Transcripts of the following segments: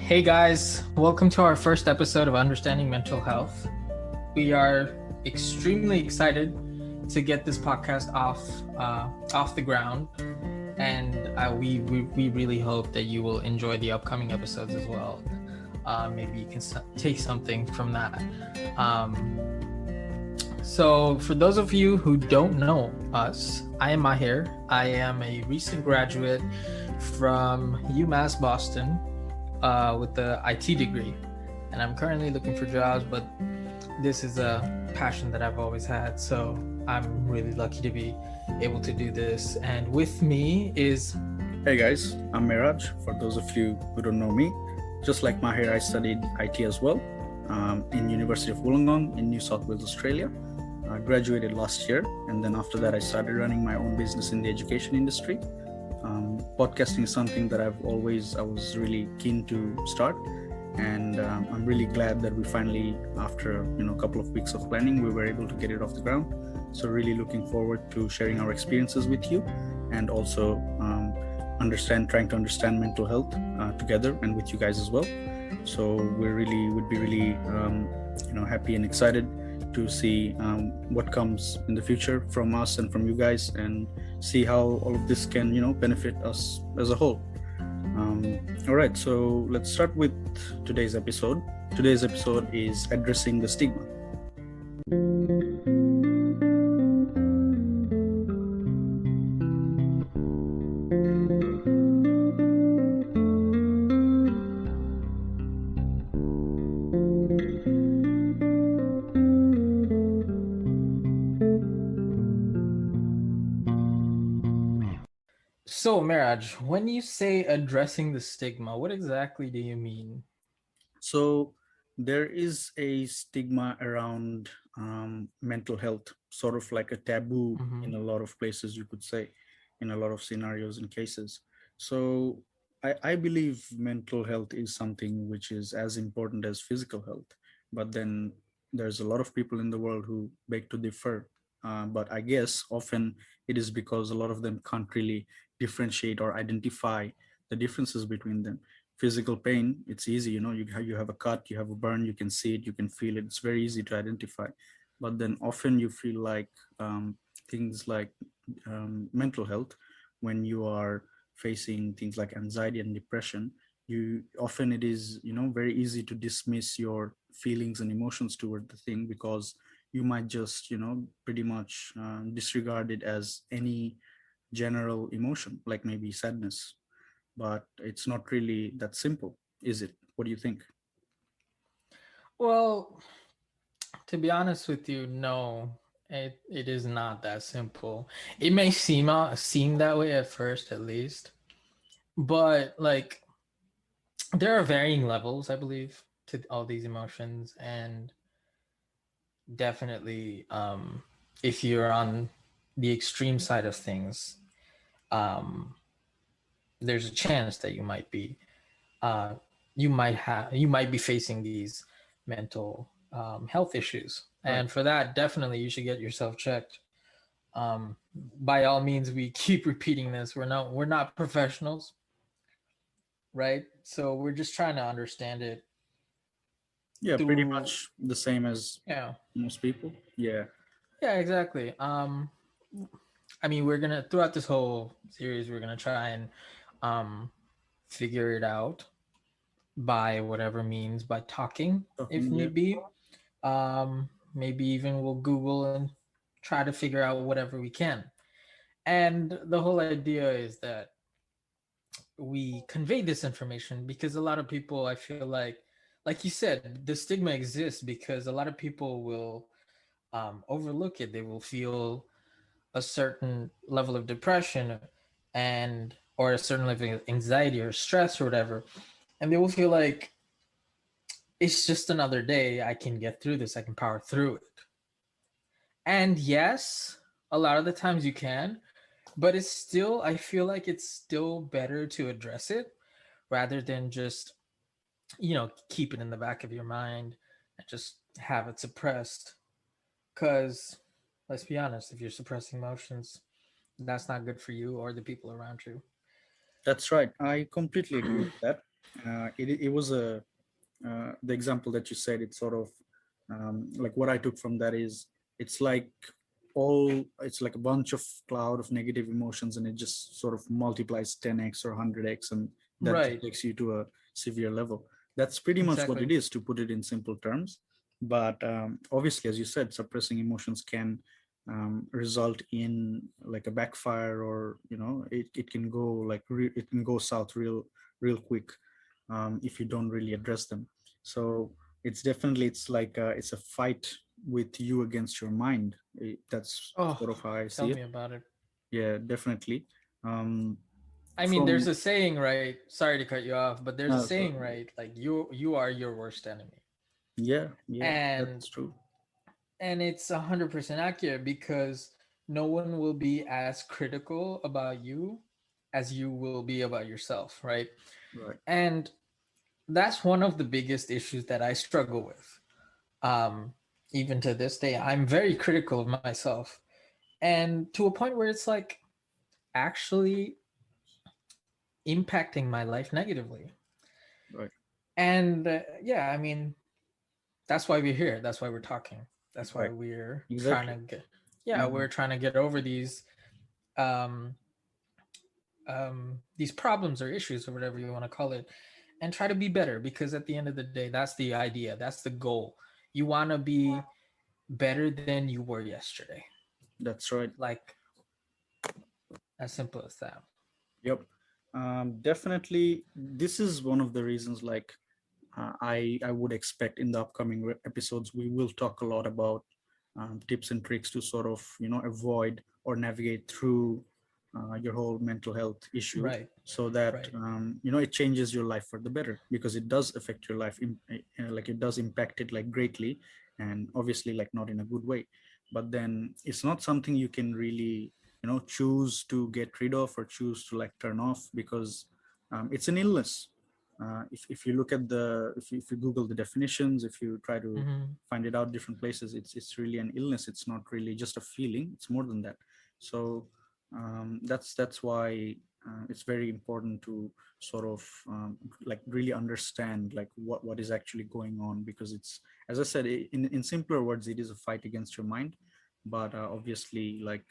Hey guys, welcome to our first episode of Understanding Mental Health. We are extremely excited to get this podcast off the ground, and we really hope that you will enjoy the upcoming episodes as well. Maybe you can take something from that. So for those of you who don't know us, I am Mahir. I am a recent graduate from UMass Boston with the IT degree, and I'm currently looking for jobs, but this is a passion that I've always had, so I'm really lucky to be able to do this. And with me is... Hey guys, I'm Miraj. For those of you who don't know me, just like Mahir, I studied IT as well in University of Wollongong in New South Wales, Australia. I graduated last year, and then after that I started running my own business in the education industry. Podcasting is something that I was really keen to start, and I'm really glad that we finally, after a couple of weeks of planning, we were able to get it off the ground. So really looking forward to sharing our experiences with you, and also trying to understand mental health together and with you guys as well. So would be really happy and excited to see what comes in the future from us and from you guys, and see how all of this can benefit us as a whole. All right, so let's start with today's episode. Today's episode is addressing the stigma. So Miraj, when you say addressing the stigma, what exactly do you mean? So there is a stigma around mental health, sort of like a taboo in a lot of places, you could say, in a lot of scenarios and cases. So I believe mental health is something which is as important as physical health. But then there's a lot of people in the world who beg to differ. But I guess often it is because a lot of them can't really differentiate or identify the differences between them. Physical pain, it's easy, you have a cut, you have a burn, you can see it, you can feel it, it's very easy to identify. But then often you feel like things like mental health, when you are facing things like anxiety and depression, you often it is very easy to dismiss your feelings and emotions toward the thing, because you might just pretty much disregard it as any general emotion, like maybe sadness. But it's not really that simple, is it? What do you think? Well, to be honest with you, no, it is not that simple. It may seem that way at first, at least, but like there are varying levels, I believe, to all these emotions, and definitely, if you're on the extreme side of things, um, there's a chance that uh, you might be facing these mental health issues, Right. and for that, definitely you should get yourself checked. By all means, we keep repeating this. We're not professionals, right? So we're just trying to understand it Yeah, pretty through... much the same as Yeah, most people. Yeah. yeah, exactly. I mean, we're gonna throughout this whole series, we're gonna try and um, figure it out by whatever means, by talking, if Talking, yeah. need be. Maybe even we'll Google and try to figure out whatever we can. And the whole idea is that we convey this information because a lot of people, I feel like you said, the stigma exists because a lot of people will overlook it. They will feel a certain level of depression and or a certain level of anxiety or stress or whatever, and they will feel like it's just another day. I can get through this. I can power through it. And yes, a lot of the times you can, but it's still, I feel like it's still better to address it rather than just, keep it in the back of your mind and just have it suppressed. Because let's be honest, if you're suppressing emotions, that's not good for you or the people around you. That's right. I completely agree with that. It was a the example that you said. It's sort of like what I took from that is it's like it's like a bunch of cloud of negative emotions, and it just sort of multiplies 10x or 100x, and that just Right. takes you to a severe level. That's pretty much what Exactly. it is, to put it in simple terms. But obviously, as you said, suppressing emotions can result in like a backfire, or it can go like it can go south real quick if you don't really address them. So it's definitely, it's like it's a fight with you against your mind. That's Oh, sort of how I tell see me it. about it. Yeah, definitely. um I mean, there's from a saying, right? Sorry to cut you off, but there's a so saying, right? Like you are your worst enemy. yeah, yeah, And that's true. it's 100% accurate because no one will be as critical about you as you will be about yourself, right? Right. And that's one of the biggest issues that I struggle with. Um, Even to this day, I'm very critical of myself, and to a point where it's like actually impacting my life negatively. Right. And yeah, I mean, that's why we're here. That's why we're talking. That's why Right. we're trying to Exactly. get, yeah, uh, we're trying to get over um, these problems or issues or whatever you want to call it, and try to be better. Because at the end of the day, that's the idea. That's the goal. You want to be better than you were yesterday. that's right. Like as simple as that. Yep. Definitely, this is one of the reasons, like, I would expect in the upcoming episodes we will talk a lot about tips and tricks to sort of avoid or navigate through your whole mental health issue, Right. so that Right. it changes your life for the better, because it does affect your life like it does impact it like greatly, and obviously like not in a good way. But then it's not something you can really choose to get rid of or choose to like turn off, because it's an illness. If you look at if you Google the definitions, if you try to Mm-hmm. find it out different places, it's really an illness. It's not really just a feeling, it's more than that. So that's why it's very important to sort of like really understand like what is actually going on, because it's, as I said, in simpler words, it is a fight against your mind. But obviously, like,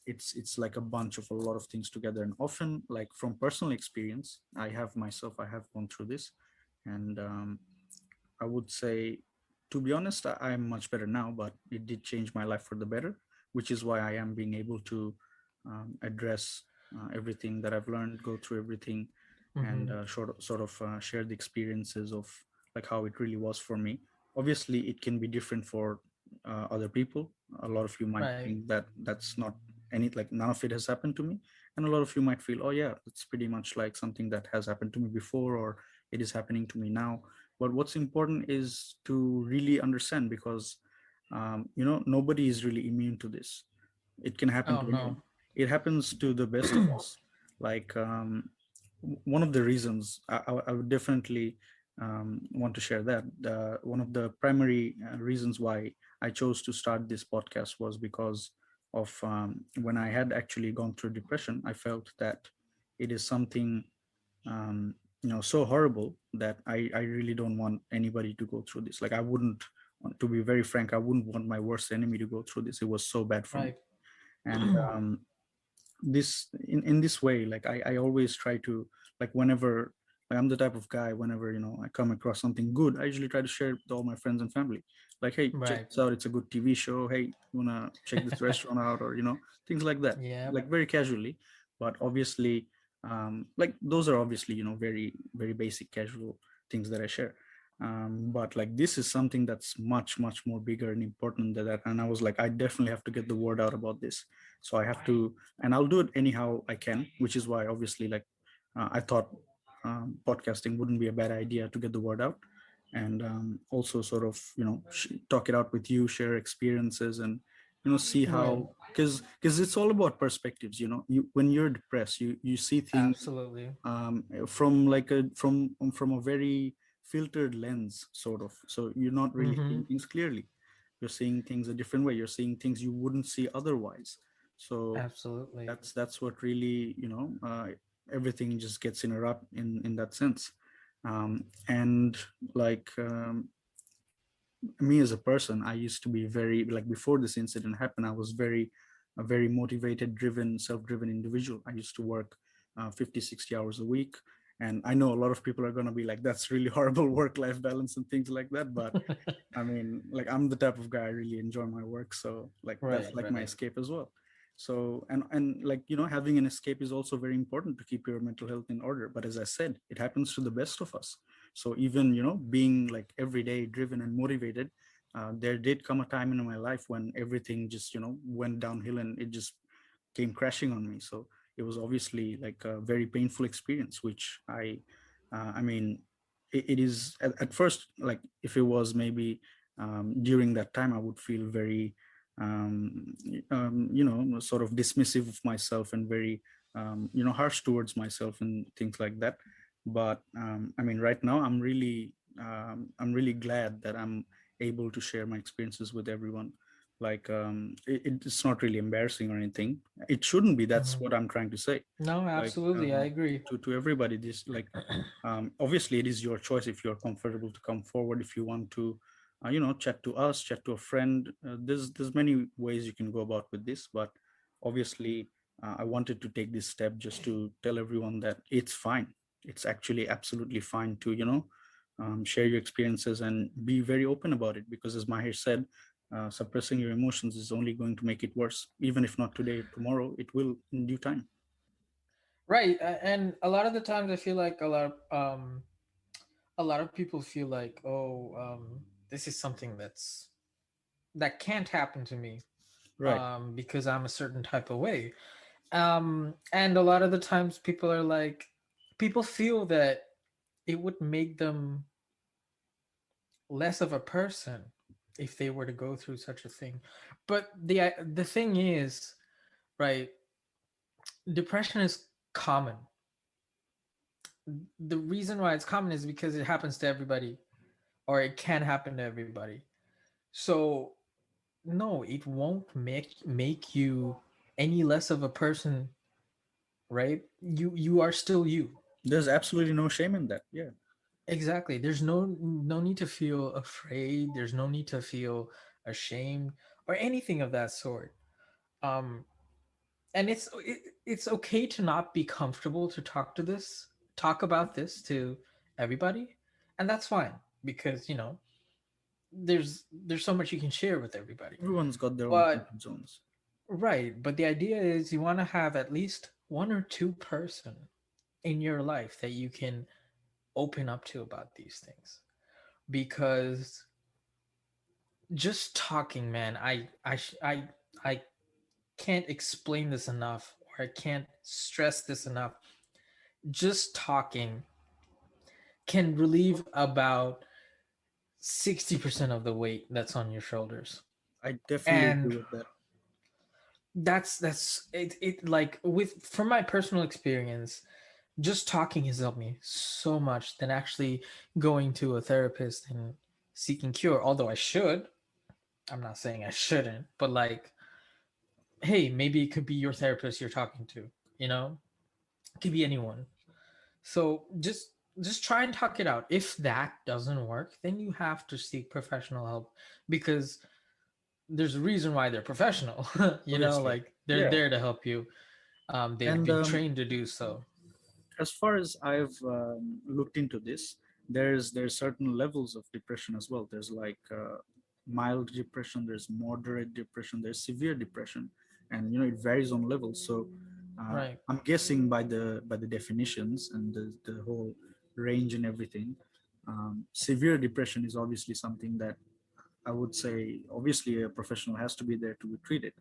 it's like a bunch of a lot of things together, and often, like, from personal experience, I have gone through this. And I would say, to be honest, I'm much better now, but it did change my life for the better, which is why I am being able to address everything that I've learned, go through everything, and Mm-hmm. sort of share the experiences of like how it really was for me. Obviously, it can be different for other people. A lot of you might Right. think that that's not any, like, none of it has happened to me, and a lot of you might feel, oh yeah, it's pretty much like something that has happened to me before, or it is happening to me now. But what's important is to really understand, because nobody is really immune to this. It can happen Oh to no. anyone. It happens to the best of us. Like, one of the reasons I would definitely want to share that one of the primary reasons why I chose to start this podcast was because of when I had actually gone through depression. I felt that it is something um, so horrible that I really don't want anybody to go through this. Like, I wouldn't to be very frank, I wouldn't want my worst enemy to go through this. It was so bad for me. Right. And this in this way, like, I always try to, like, whenever, like, I'm the type of guy, whenever I come across something good, I usually try to share it with all my friends and family. Like, hey, check Right. this out, it's a good TV show. Hey, you wanna check this restaurant out, or things like that, Yep. like, very casually. But obviously, like, those are obviously very very basic casual things that I share. But like, this is something that's much much more bigger and important than that, and I was like, I definitely have to get the word out about this. So I have to, and I'll do it anyhow I can, which is why obviously, like, I thought podcasting wouldn't be a bad idea to get the word out, and also sort of talk it out with you, share experiences, and see Right. how, because it's all about perspectives. You, when you're depressed, you see things Absolutely. from like from a very filtered lens, sort of. So you're not really Mm-hmm. seeing things clearly. You're seeing things a different way. You're seeing things you wouldn't see otherwise. So Absolutely. that's what really everything just gets in a rut in that sense. And like me as a person, I used to be very, like, before this incident happened, I was very a very motivated, driven, self-driven individual. I used to work 50 60 hours a week. And I know a lot of people are going to be like, that's really horrible work-life balance and things like that, but I mean, like, I'm the type of guy, I really enjoy my work, so like that's Right, like my right. escape as well. So and like, having an escape is also very important to keep your mental health in order. But as I said, it happens to the best of us. So even, being like every day driven and motivated, there did come a time in my life when everything just, went downhill and it just came crashing on me. So it was obviously like a very painful experience, which I mean, it is at first, like, if it was maybe during that time, I would feel very, sort of dismissive of myself and very, harsh towards myself and things like that. But I mean, right now, I'm really glad that I'm able to share my experiences with everyone. Like, it's not really embarrassing or anything. It shouldn't be. That's Hmm. what I'm trying to say. No, Like, absolutely, I agree. to everybody, this, like, obviously it is your choice if you're comfortable to come forward, if you want to, chat to us, chat to a friend. There's many ways you can go about with this, but obviously, I wanted to take this step just to tell everyone that it's fine. It's actually absolutely fine to, share your experiences and be very open about it, because as Mahir said, suppressing your emotions is only going to make it worse. Even if not today, tomorrow it will in due time. Right, and a lot of the times I feel like a lot of people feel like, oh, this is something that can't happen to me, Right. because I'm a certain type of way. And a lot of the times people are like, people feel that it would make them less of a person if they were to go through such a thing. But the thing is, right, depression is common. The reason why it's common is because it happens to everybody, or it can happen to everybody. So no, it won't make you any less of a person, right? You are still you. There's absolutely no shame in that. Yeah. Exactly. There's no need to feel afraid. There's no need to feel ashamed or anything of that sort. Um, and it's okay to not be comfortable to talk about this to everybody, and that's fine, because there's so much you can share with everybody. Everyone's got their own But comfort zones. right, but the idea is you want to have at least one or two person in your life that you can open up to about these things, because just talking, man, I can't explain this enough, or I can't stress this enough. Just talking can relieve about 60% of the weight that's on your shoulders. I definitely And agree with that. that's it, like, with from my personal experience, just talking has helped me so much than actually going to a therapist and seeking cure. Although I should, I'm not saying I shouldn't, but like, hey, maybe it could be your therapist you're talking to, you know? It could be anyone. So just try and talk it out. If that doesn't work, then you have to seek professional help, because there's a reason why they're professional. Obviously. Like, they're Yeah. there to help you. They've And been trained to do so. as far as I've looked into this, there's certain levels of depression as well. There's like mild depression, there's moderate depression, there's severe depression, and it varies on levels. So Right. I'm guessing by the definitions and the whole range and everything, severe depression is obviously something that I would say obviously a professional has to be there to be treated.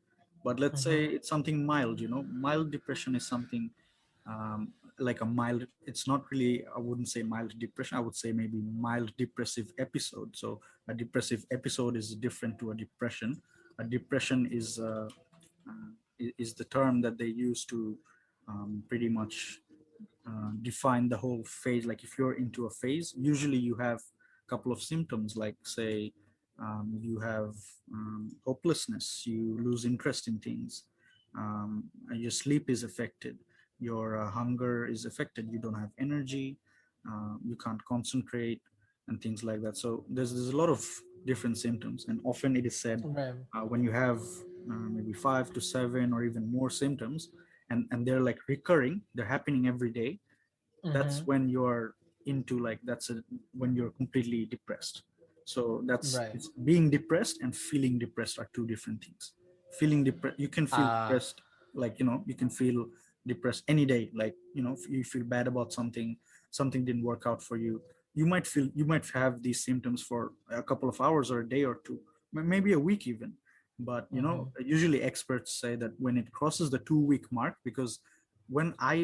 But let's Mm-hmm. say it's something mild, mild depression is something like a mild, it's not really, I wouldn't say mild depression, I would say maybe mild depressive episode. So a depressive episode is different to a depression. A depression is the term that they use to pretty much define the whole phase. Like if you're into a phase, usually you have a couple of symptoms, like say you have hopelessness, you lose interest in things, your sleep is affected, your hunger is affected, you don't have energy, you can't concentrate, and things like that. So there's a lot of different symptoms, and often it is said Right. when you have maybe 5 to 7 or even more symptoms, and they're like recurring, they're happening every day, that's Mm-hmm. when you're into like when you're completely depressed. So that's Right. it's being depressed and feeling depressed are two different things. Feeling depressed, you can feel Uh depressed, like, you can feel depressed any day, like, if you feel bad about something, something didn't work out for you, you might have these symptoms for a couple of hours or a day or two, maybe a week even. But mm-hmm. usually experts say that when it crosses the 2 week mark, because when I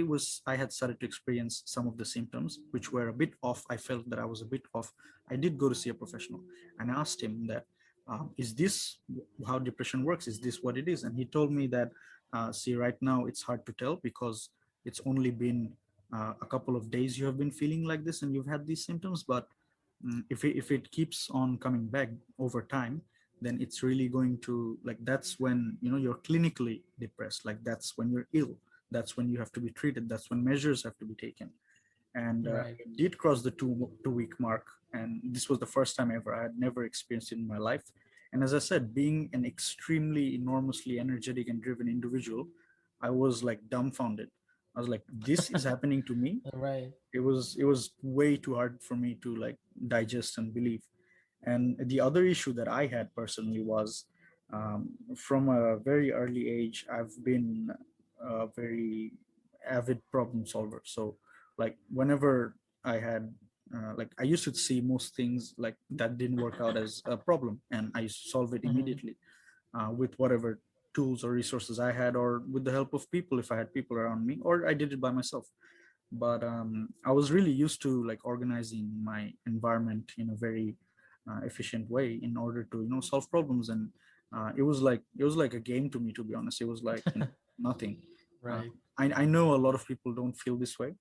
had started to experience some of the symptoms which were a bit off, I felt that I was a bit off, I did go to see a professional and asked him that, is this how depression works, is this what it is? And he told me that, see, right now it's hard to tell because it's only been a couple of days you have been feeling like this and you've had these symptoms, but if it keeps on coming back over time, then it's really going to, like, that's when you're clinically depressed, like that's when you're ill, that's when you have to be treated, that's when measures have to be taken. And Right. it did cross the two week mark, and this was the first time ever, I had never experienced it in my life. And as I said, being an extremely enormously energetic and driven individual, I was like dumbfounded. I was like, this is happening to me. Right. It was way too hard for me to like digest and believe. And the other issue that I had personally was, from a very early age, I've been a very avid problem solver. So, like, whenever I had, like, I used to see most things like that didn't work out as a problem, and I used to solve it Mm-hmm. immediately with whatever tools or resources I had, or with the help of people if I had people around me, or I did it by myself. But I was really used to like organizing my environment in a very efficient way in order to solve problems. And it was like a game to me, to be honest. It was like nothing. uh, Right. I know a lot of people don't feel this way.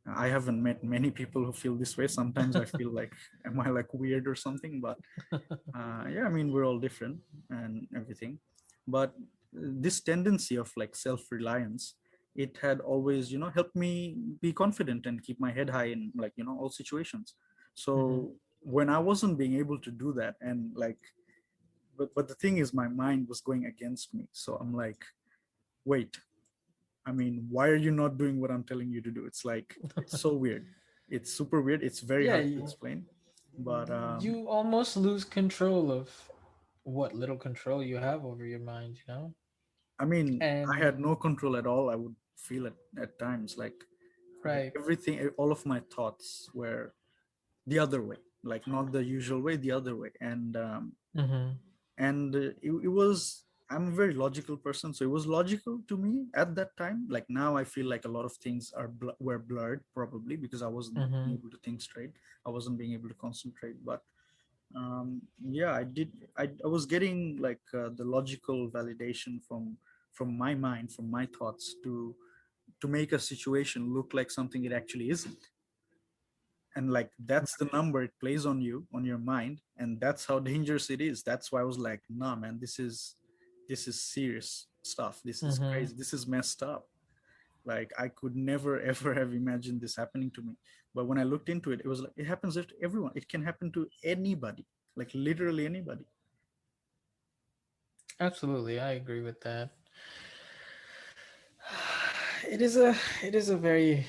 I haven't met many people who feel this way. Sometimes I feel like, am I like weird or something? But yeah, I mean, we're all different and everything. But this tendency of like self-reliance, it had always helped me be confident and keep my head high in like all situations. Mm-hmm. So when I wasn't being able to do that, and like, but the thing is, my mind was going against me. So I'm like, wait, I mean, why are you not doing what I'm telling you to do? It's like, it's so weird. It's super weird. It's very Yeah, hard to explain. But you almost lose control of what little control you have over your mind, I mean, I And had no control at all. I would feel it at times, like right. everything, all of my thoughts were the other way, like not the usual way, the other way. Mm-hmm. And it was. I'm a very logical person, so it was logical to me at that time. Like now, I feel like a lot of things were blurred, probably because I wasn't Mm-hmm. able to think straight. I wasn't being able to concentrate. But yeah, I was getting like the logical validation from my mind, from my thoughts, to make a situation look like something it actually isn't. And like that's the number it plays on you, on your mind, and that's how dangerous it is. That's why I was like, nah, man, this is serious stuff, this is Mm-hmm. crazy, this is messed up. Like I could never ever have imagined this happening to me. But when I looked into it, it was like, it happens to everyone, it can happen to anybody, like literally anybody. Absolutely, I agree with that. It is a very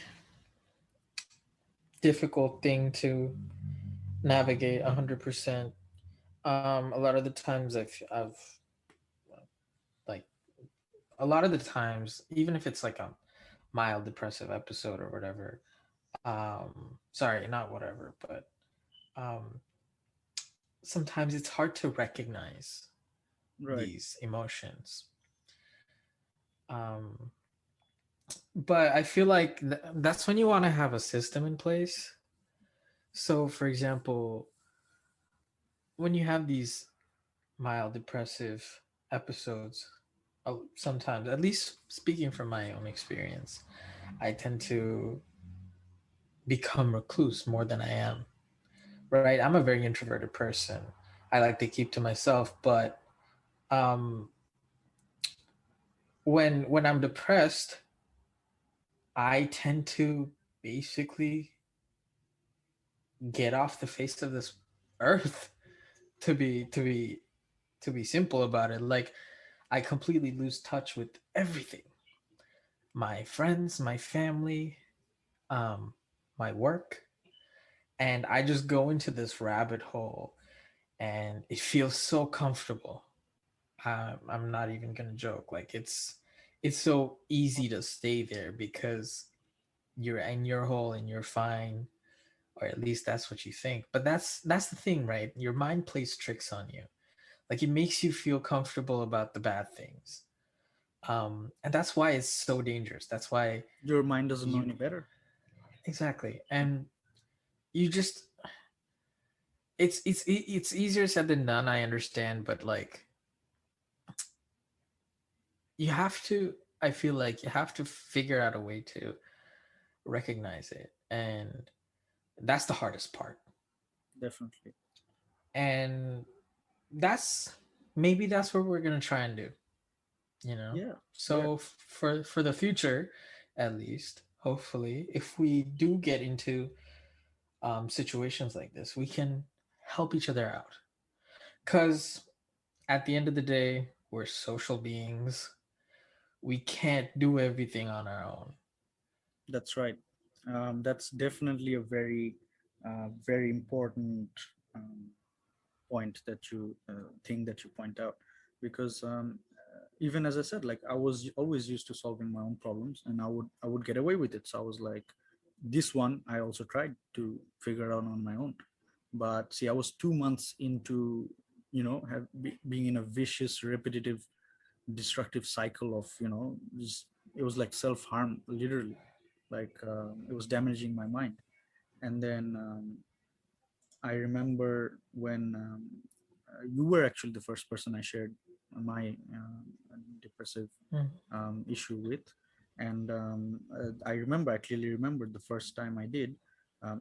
difficult thing to navigate 100%. A lot of the times I've like a lot of the times, even if it's like a mild depressive episode or whatever, sorry, not whatever, but um sometimes it's hard to recognize Right. these emotions. Um but I feel like that's when you want to have a system in place. So for example, when you have these mild depressive episodes, sometimes, at least speaking from my own experience, I tend to become recluse more than I am. Right? I'm a very introverted person. I like to keep to myself, but um, when I'm depressed, I tend to basically get off the face of this earth to be simple about it. Like I completely lose touch with everything. My friends, my family, um my work, and I just go into this rabbit hole and it feels so comfortable. I'm not even gonna joke. Like it's so easy to stay there because you're in your hole and you're fine, or at least that's what you think. But that's the thing, right? Your mind plays tricks on you. Like it makes you feel comfortable about the bad things. And that's why it's so dangerous. That's why Your mind doesn't know you any better. exactly. And you just it's easier said than done, I understand, but like you have to, I feel like you have to figure out a way to recognize it, and that's the hardest part. Definitely. And that's maybe that's what we're gonna try and do, you know. Yeah. Yeah. So for the future, at least, hopefully, if we do get into situations like this, we can help each other out. Because at the end of the day, we're social beings. We can't do everything on our own. That's right. That's definitely a very, very important um, point that you thing that you point out, because even as I said, like I was always used to solving my own problems, and I would get away with it. So I was like, this one I also tried to figure out on my own. But see, I was 2 months into, being in a vicious, repetitive, destructive cycle of, just, it was like self harm, literally. Like it was damaging my mind. And then I remember when you were actually the first person I shared my depressive Mm, issue with. And I clearly remember the first time I did,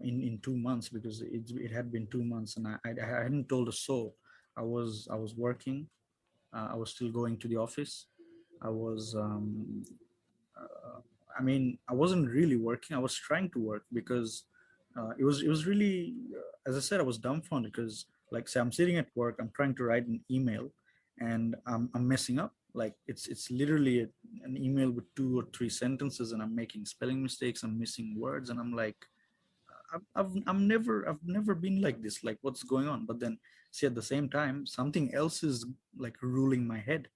in 2 months, because it had been 2 months, and I hadn't told a soul. I was working. I was still going to the office. I was uh, I mean, I wasn't really working. I was trying to work because it was really, as I said, I was dumbfounded because, like, say I'm sitting at work, I'm trying to write an email, and I'm messing up. Like it's literally an email with 2 or 3 sentences, and I'm making spelling mistakes. I'm missing words, and I'm like, I've never been like this. Like, what's going on? But then, see, at the same time, something else is like ruling my head.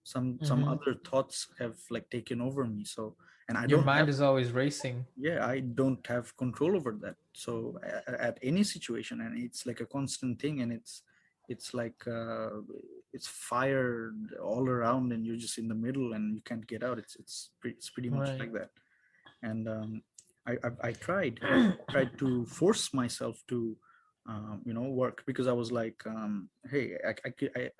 Some mm-hmm. other thoughts have like taken over me. So, and I Your don't mind have, is always racing. yeah, I don't have control over that. So at any situation, and it's like a constant thing, and it's like it's fired all around, and you're just in the middle and you can't get out. It's pretty much Right. like that. And I tried to force myself to work, because I was like, hey,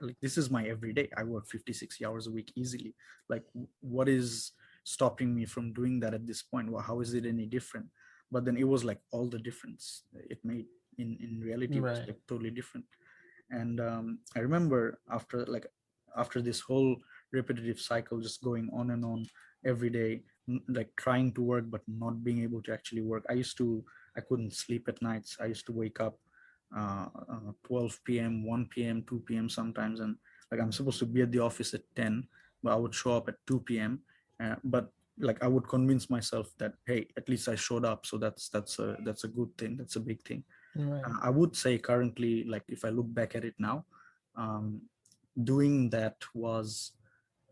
like, this is my everyday. I work 50, 60 hours a week easily. Like, what is stopping me from doing that at this point? Well, how is it any different? But then it was like all the difference it made. In reality, it was Right. like totally different. And I remember after this whole repetitive cycle, just going on and on every day, like trying to work but not being able to actually work. I couldn't sleep at nights. I used to wake up 12 p.m, 1 p.m, 2 p.m sometimes, and like I'm supposed to be at the office at 10, but I would show up at 2 p.m, but like I would convince myself that, hey, at least I showed up, so that's a good thing, that's a big thing. Right. I would say currently, like if I look back at it now, um, doing that was,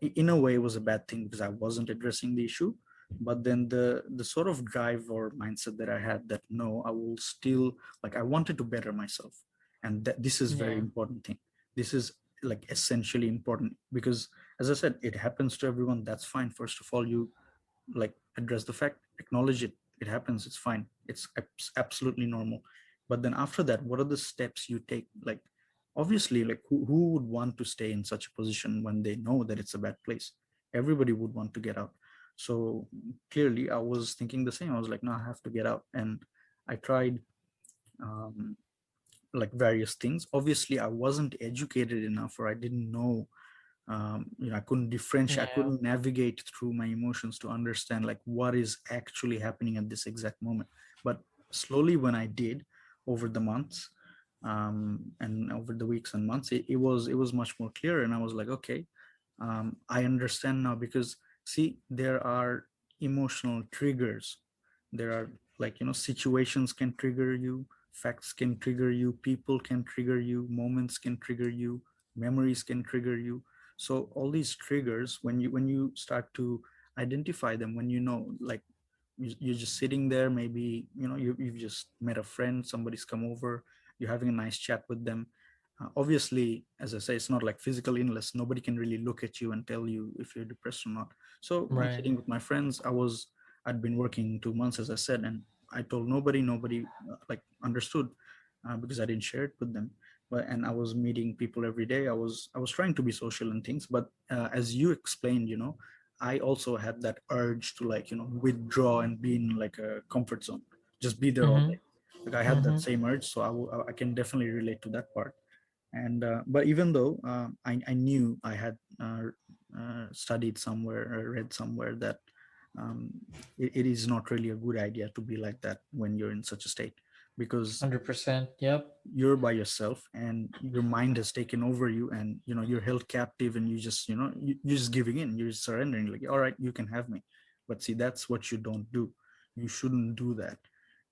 in a way, was a bad thing because I wasn't addressing the issue. But then the sort of drive or mindset that I had, that no, I will still, like, I wanted to better myself, and that this is very Yeah. important thing. This is like essentially important because, as I said, it happens to everyone. That's fine. First of all, you like address the fact, acknowledge it, it happens, it's fine, it's absolutely normal. But then after that, what are the steps you take? Like, obviously, like who would want to stay in such a position when they know that it's a bad place? Everybody would want to get out. So clearly I was thinking the same. I was like, no, I have to get out. And I tried um, like various things. Obviously I wasn't educated enough, or I didn't know I couldn't differentiate, I Yeah. couldn't navigate through my emotions to understand like what is actually happening at this exact moment. But slowly, when I did over the months, and over the weeks and months, it was much more clear, and I was like, okay, I understand now. Because see, there are emotional triggers. There are, like, situations can trigger you, facts can trigger you, people can trigger you, moments can trigger you, memories can trigger you. So all these triggers, when you start to identify them, when like, you're just sitting there, maybe you've just met a friend, somebody's come over, you're having a nice chat with them. Obviously, as I say, it's not like physical illness. Nobody can really look at you and tell you if you're depressed or not. So I'm Right. sitting with my friends. I'd been working 2 months, as I said, and I told nobody like understood, because I didn't share it with them. But and I was meeting people every day. I was trying to be social and things. But as you explained, I also had that urge to, like, withdraw and be in like a comfort zone, just be there all Mm-hmm. day. Like, I had that Mm-hmm. same urge, so I can definitely relate to that part. And but even though I knew I had studied somewhere or read somewhere that um, it is not really a good idea to be like that when you're in such a state, because 100%. Yep. you're by yourself and your mind has taken over you, and you're held captive, and you're just giving in, you're just surrendering, like, all right, you can have me. But see, that's what you don't do. You shouldn't do that.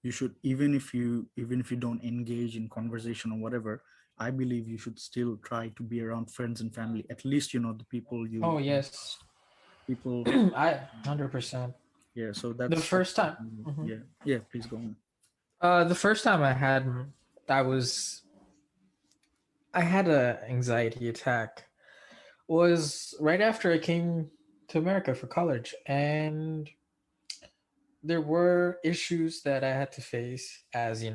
You should, even if you don't engage in conversation or whatever, I believe you should still try to be around friends and family, at least the people Oh, you yes. trust, people. I 100%. Yeah, so The that's first time. Mhm. yeah, yeah, please go on. The first time I was, I had a anxiety attack was right after I came to America for college, and there were issues that I had to face as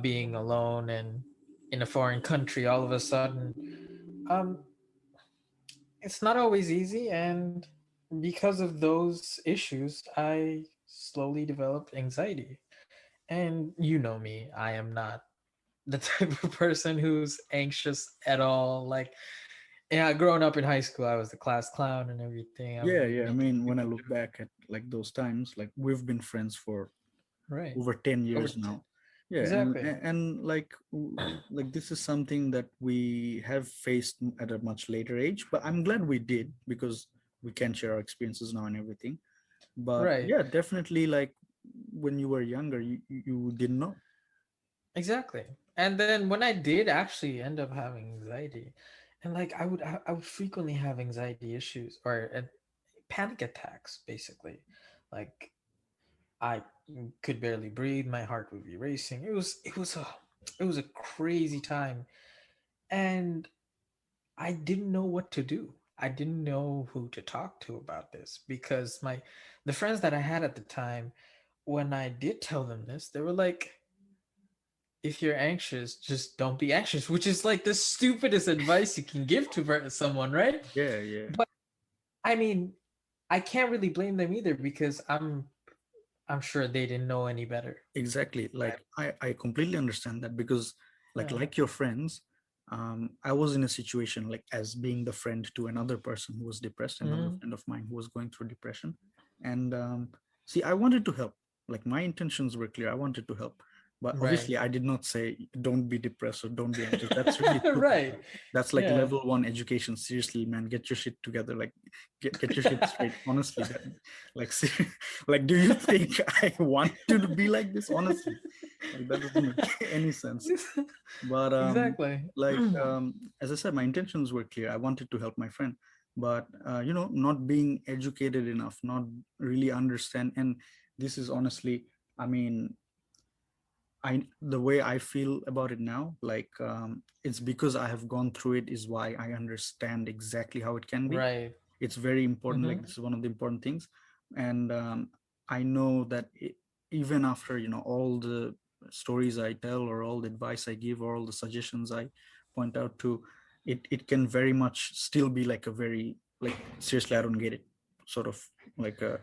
being alone and in a foreign country all of a sudden. Um, it's not always easy, and because of those issues, I slowly developed anxiety. And you know me, I am not the type of person who's anxious at all. Like, yeah, growing up in high school, I was the class clown and everything. I would Yeah, be yeah. I making mean, when I people look back at like those times, like we've been friends for right over 10 over years now. Yeah, and exactly and like like this is something that we have faced at a much later age, but I'm glad we did, because we can share our experiences now and everything. But right yeah, definitely, like, when you were younger, you didn't know. exactly. And then when I did actually end up having anxiety, and like I would frequently have anxiety issues or panic attacks, basically. Like, I could barely breathe, my heart would be racing. It was a crazy time, and I didn't know what to do. I didn't know who to talk to about this because the friends that I had at the time, when I did tell them this, they were like, if you're anxious, just don't be anxious, which is like the stupidest advice you can give to someone, right? Yeah, yeah. But I mean, I can't really blame them either because I'm sure they didn't know any better. Exactly. Right. Like, I completely understand that, because like Yeah. like your friends, I was in a situation, like, as being the friend to another person who was depressed, another Hmm. friend of mine who was going through depression. And see, I wanted to help. Like, my intentions were clear. I wanted to help. But Right. obviously I did not say don't be depressed or don't be anxious. That's really stupid. Right. That's like Yeah. level one education. Seriously, man, get your shit together. Like, get your shit straight. Honestly, that, like, like, do you think I want to be like this? Honestly, like, that doesn't make any sense. But Exactly. like, as I said, my intentions were clear. I wanted to help my friend, but not being educated enough, not really understand. And this is honestly, I mean, the way I feel about it now, like, it's because I have gone through it, is why I understand exactly how it can be. Right. It's very important. Mm-hmm. Like, this is one of the important things. And I know that even after all the stories I tell, or all the advice I give, or all the suggestions I point out to, it can very much still be like a very, like, seriously, I don't get it, sort of, like a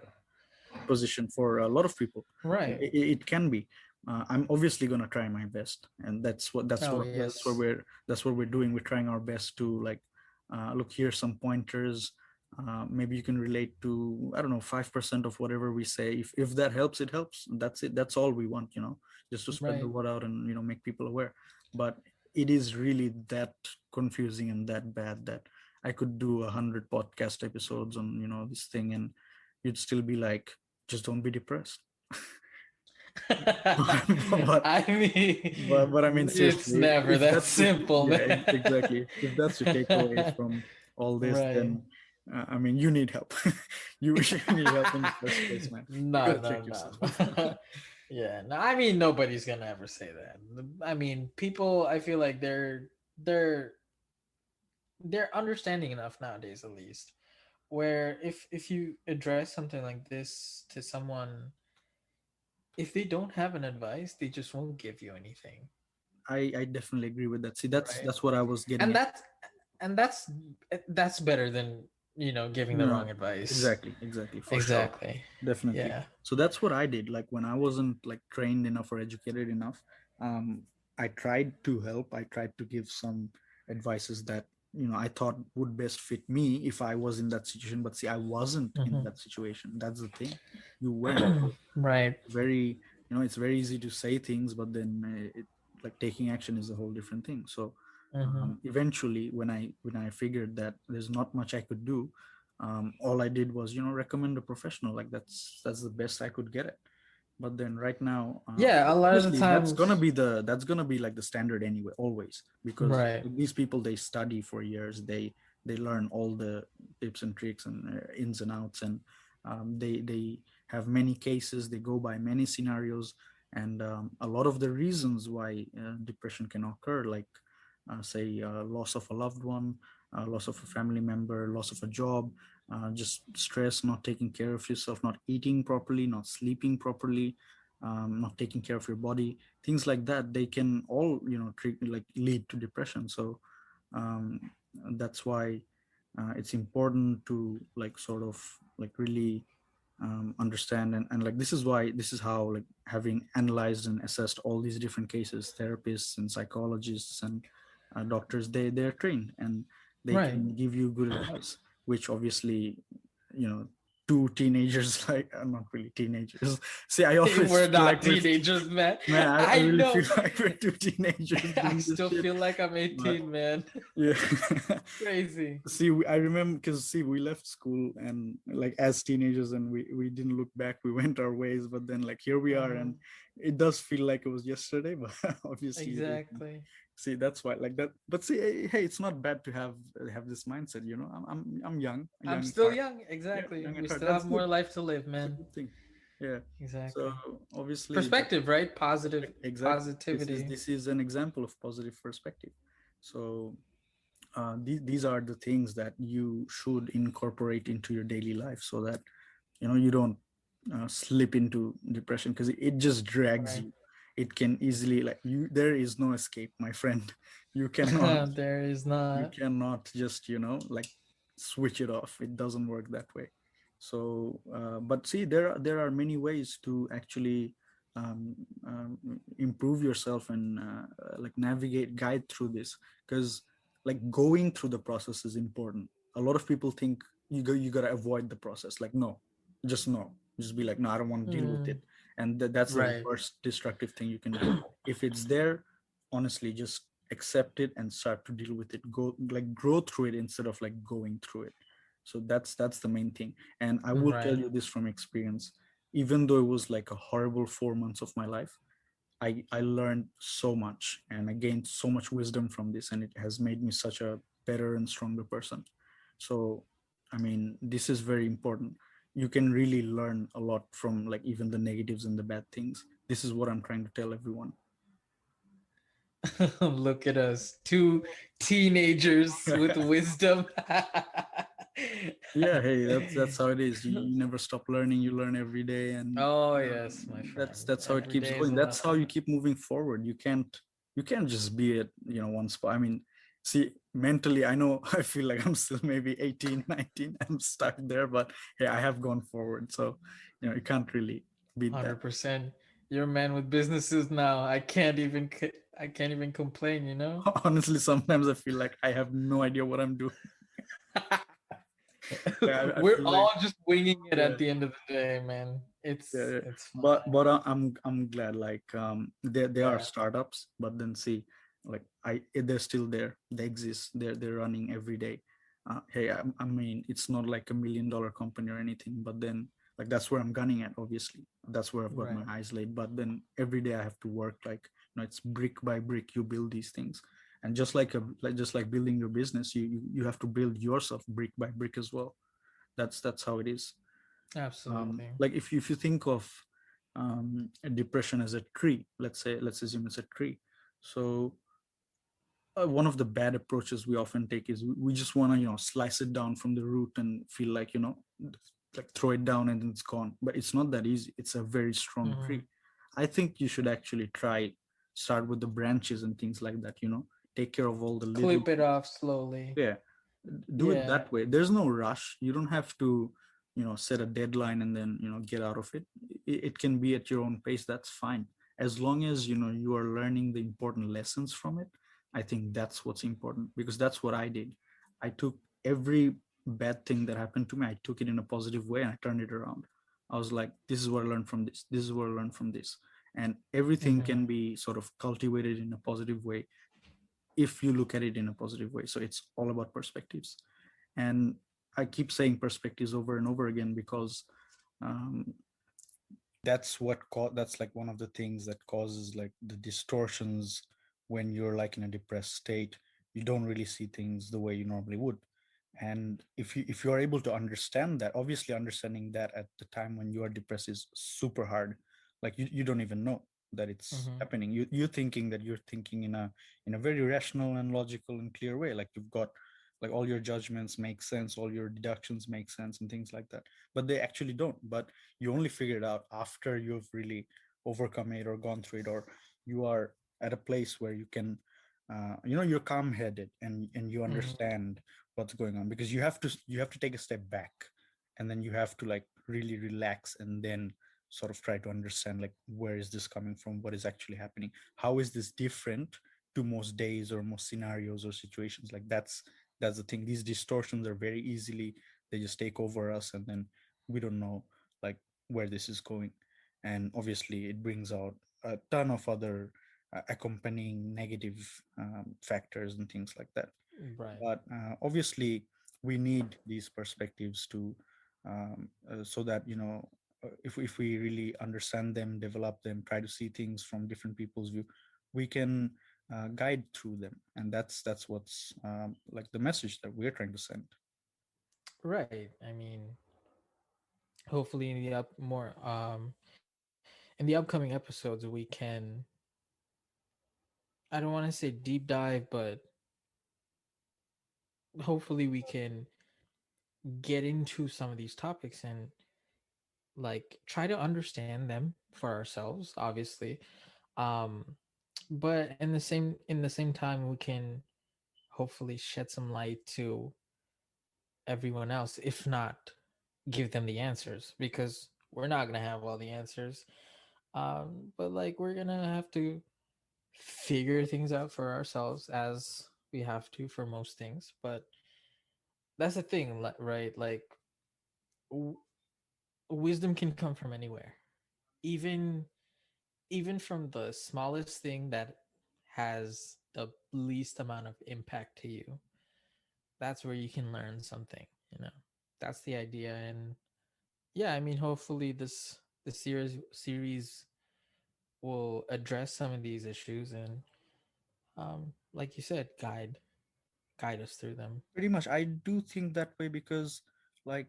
position for a lot of people. Right. It can be. I'm obviously going to try my best, and that's what that's Oh what that's what yes. we're that's what we're doing. We're trying our best to, like, look, here's some pointers. Maybe you can relate to, I don't know, 5% of whatever we say. If that helps, it helps. That's it. That's all we want, just to spread the Right. word out and make people aware. But it is really that confusing and that bad that I could do 100 podcast episodes on this thing, and you'd still be like, just don't be depressed. but I but I mean, mean, it's seriously, never if that that's if, simple, yeah, man. exactly. If that's your takeaway from all this, Right. then I mean, you need help. You need help in the first place, man. You No, gotta no, check no, yourself. no. Yeah, no, I mean nobody's gonna ever say that. I mean, people, I feel like they're they're understanding enough nowadays, at least, where if you address something like this to someone, if they don't have an advice, they just won't give you anything, I definitely agree with that. See, right? that's what I was getting And at. that's better than giving the No, wrong advice. exactly, for sure, Exactly. definitely. Yeah. So that's what I did. Like when I wasn't like trained enough or educated enough, um, I tried to help. I tried to give some advices that I thought would best fit me if I was in that situation. But see, I wasn't in Hmm. that situation. That's the thing. You weren't. So Right. very, it's very easy to say things, but then like taking action is a whole different thing. So Hmm. eventually when I figured that there's not much I could do, all I did was recommend a professional. Like that's the best I could get it. But then right now, Yeah, a lot of the obviously times. that's gonna be like the standard anyway, always, because Right. these people, they study for years. They learn all the tips and tricks and ins and outs, and they have many cases. They go by many scenarios, and a lot of the reasons why depression can occur, like say loss of a loved one, loss of a family member, loss of a job, just stress, not taking care of yourself, not eating properly, not sleeping properly, not taking care of your body, things like that, they can all like lead to depression. So um, that's why it's important to like sort of like really understand, and like this is how, like, having analyzed and assessed all these different cases, therapists and psychologists and doctors, they're trained, and they Right. can give you good advice, which obviously, you know two teenagers like not really teenagers. See, I always We're feel not like teenagers, man. man, I I really feel know. like we're two teenagers I doing this still shit. feel like I'm But 18, man. yeah. Crazy. See, I remember, because see, we left school and like as teenagers, and we didn't look back. We went our ways, but then like here we are, Uh-huh. and it does feel like it was yesterday, but obviously it isn't. Exactly. See, that's why like that. But see, hey, it's not bad to have this mindset. I'm I'm young at still heart. young. Yeah, Exactly. young We at heart. still That's have good. more life to live, It's a man. good thing. Yeah. So Exactly. obviously that Perspective, right? Positive exactly, positivity. this is an example of positive perspective. So these are the things that you should incorporate into your daily life, so that you don't slip into depression, because it just drags Right. you. It can easily, like, there is no escape, my friend. You cannot There is you not. cannot just like switch it off. It doesn't work that way. So but see, there are many ways to actually um, improve yourself and like navigate, guide through this, because like going through the process is important. A lot of people think you gotta avoid the process. Like, no, just no, just be like, no, I don't want to deal with Mm, it. And that's the right. worst destructive thing you can do. If it's there, honestly, just accept it and start to deal with it. Go, like, grow through it instead of like going through it. So that's the main thing. And I will tell Right. you this from experience. Even though it was like a horrible 4 months of my life, I learned so much and I gained so much wisdom from this, and it has made me such a better and stronger person. So I mean, this is very important. You can really learn a lot from like even the negatives and the bad things. This is what I'm trying to tell everyone. Look at us, two teenagers with wisdom. Yeah, hey, that's how it is. You never stop learning. You learn every day, and Oh yes, my that's friend. that's how it Every keeps day is going. a That's how lesson. you keep moving forward. You can't just be at one spot. I mean, see, mentally, I know I feel like I'm still maybe 18, 19. I'm stuck there, but hey, I have gone forward. So you can't really beat that. 100%. You're a man with businesses now. I can't even complain. Honestly, sometimes I feel like I have no idea what I'm doing. I We're feel like, all just winging it yeah, at the end of the day, man. yeah, yeah. It's But fine. I'm glad, like, they are Yeah. startups, but then see, like, they're still there, they exist, they're running every day. Hey, I mean, it's not like $1 million company or anything, but then, like, that's where I'm gunning at. Obviously, that's where I've got my Right. eyes laid. But then every day I have to work, like, it's brick by brick you build these things. And just like building your business, you have to build yourself brick by brick as well. That's how it is. Absolutely. Like, if you think of a depression as a tree, let's assume it's a tree. So one of the bad approaches we often take is we just want to, slice it down from the root and feel like, like, throw it down and it's gone. But it's not that easy. It's a very strong Hmm. tree. I think you should actually try, start with the branches and things like that, take care of all the living. Clip it off slowly. Yeah, do it Yeah. that way. There's no rush. You don't have to, set a deadline and then, get out of it. It can be at your own pace. That's fine, as long as, you are learning the important lessons from it. I think that's what's important, because that's what I did. I took every bad thing that happened to me, I took it in a positive way, and I turned it around. I was like, this is what I learned from this, this is what I learned from this. And everything Hmm. can be sort of cultivated in a positive way if you look at it in a positive way. So it's all about perspectives. And I keep saying perspectives over and over again, because um, that's like one of the things that causes like the distortions. When you're like in a depressed state, you don't really see things the way you normally would. And if you are able to understand that, obviously understanding that at the time when you are depressed is super hard. Like, you don't even know that it's Hmm. happening. You're thinking that you're thinking in a very rational and logical and clear way, like you've got, like, all your judgments make sense, all your deductions make sense and things like that. But they actually don't. But you only figure it out after you've really overcome it or gone through it, or you are at a place where you can, you're calm headed, and you Hmm. understand what's going on, because you have to take a step back, and then you have to, like, really relax, and then sort of try to understand, like, where is this coming from, what is actually happening, how is this different to most days or most scenarios or situations. Like, that's the thing. These distortions are very easily, they just take over us, and then we don't know, like, where this is going. And obviously it brings out a ton of other accompanying negative factors and things like that. Right. But obviously we need these perspectives to, so that, if we really understand them, develop them, try to see things from different people's view, we can guide through them. And that's what's, like, the message that we're trying to send. Right. I mean, hopefully in the upcoming episodes we can, I don't want to say deep dive, but hopefully we can get into some of these topics and like try to understand them for ourselves, obviously. Um but in the same time we can hopefully shed some light to everyone else, if not give them the answers, because we're not going to have all the answers. But like we're going to have to figure things out for ourselves, as we have to for most things. But that's the thing, right? Like w- wisdom can come from anywhere, even from the smallest thing that has the least amount of impact to you. That's where you can learn something, you know. That's the idea. And yeah, I mean, hopefully the series will address some of these issues and, like you said, guide us through them. Pretty much, I do think that way, because, like,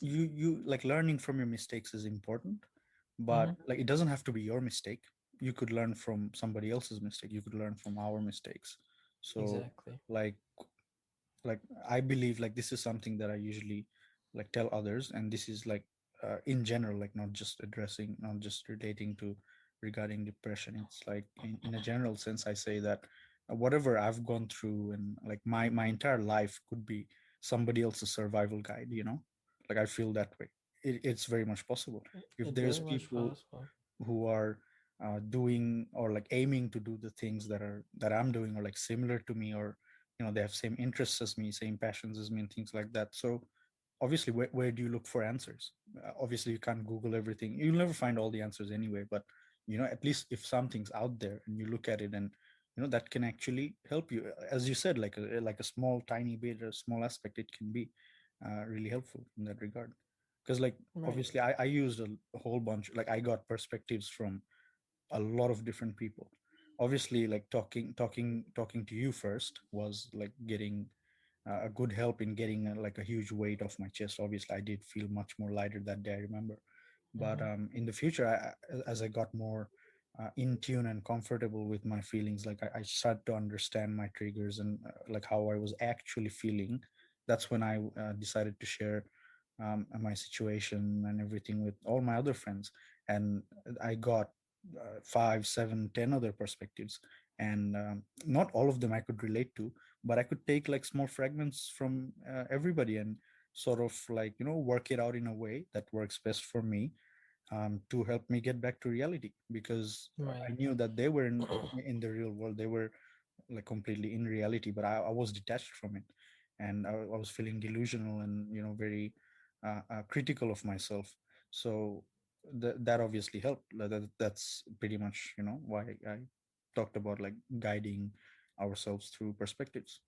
you like, learning from your mistakes is important. But, Hmm. like, it doesn't have to be your mistake. You could learn from somebody else's mistake, you could learn from our mistakes. So, Exactly. like, I believe, like, this is something that I usually, like, tell others. And this is, like, in general, like, not just relating to, regarding depression. It's like, in a general sense, I say that whatever I've gone through, and, like, my entire life could be somebody else's survival guide, like, I feel that way. It's very much possible. If It there's very much people possible. who are doing, or, like, aiming to do the things that I'm doing, or, like, similar to me, or they have same interests as me, same passions as me, and things like that. So obviously, where do you look for answers? Obviously, you can't Google everything. You'll never find all the answers anyway, but at least if something's out there and you look at it, and that can actually help you, as you said, like a small tiny bit, a small aspect, it can be really helpful in that regard. Because like Right. obviously I used a whole bunch, like I got perspectives from a lot of different people. Obviously, like talking to you first was like getting a good help in getting like a huge weight off my chest. Obviously, I did feel much more lighter that day, I remember. But Mm-hmm. in the future, as I got more in tune and comfortable with my feelings, like I started to understand my triggers and like how I was actually feeling. That's when I decided to share my situation and everything with all my other friends, and I got 5, 7, 10 other perspectives, and not all of them I could relate to, but I could take like small fragments from everybody and sort of like work it out in a way that works best for me, to help me get back to reality, because I Right. knew that they were in the real world. They were like completely in reality, but I was detached from it, and I was feeling delusional and very critical of myself. So that obviously helped. That's pretty much why I talked about like guiding ourselves through perspectives.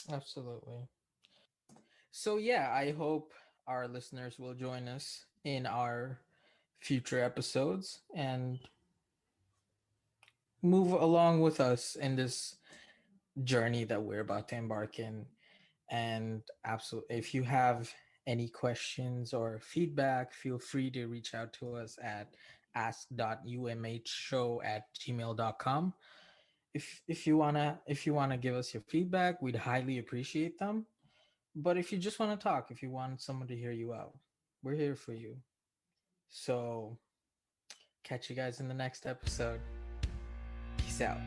Absolutely. So yeah, I hope our listeners will join us in our future episodes and move along with us in this journey that we're about to embark in. And absolutely, if you have any questions or feedback, feel free to reach out to us at ask.umhshow@gmail.com. If you wanna give us your feedback, we'd highly appreciate them. But if you just want to talk, if you want someone to hear you out, we're here for you. So catch you guys in the next episode. Peace out.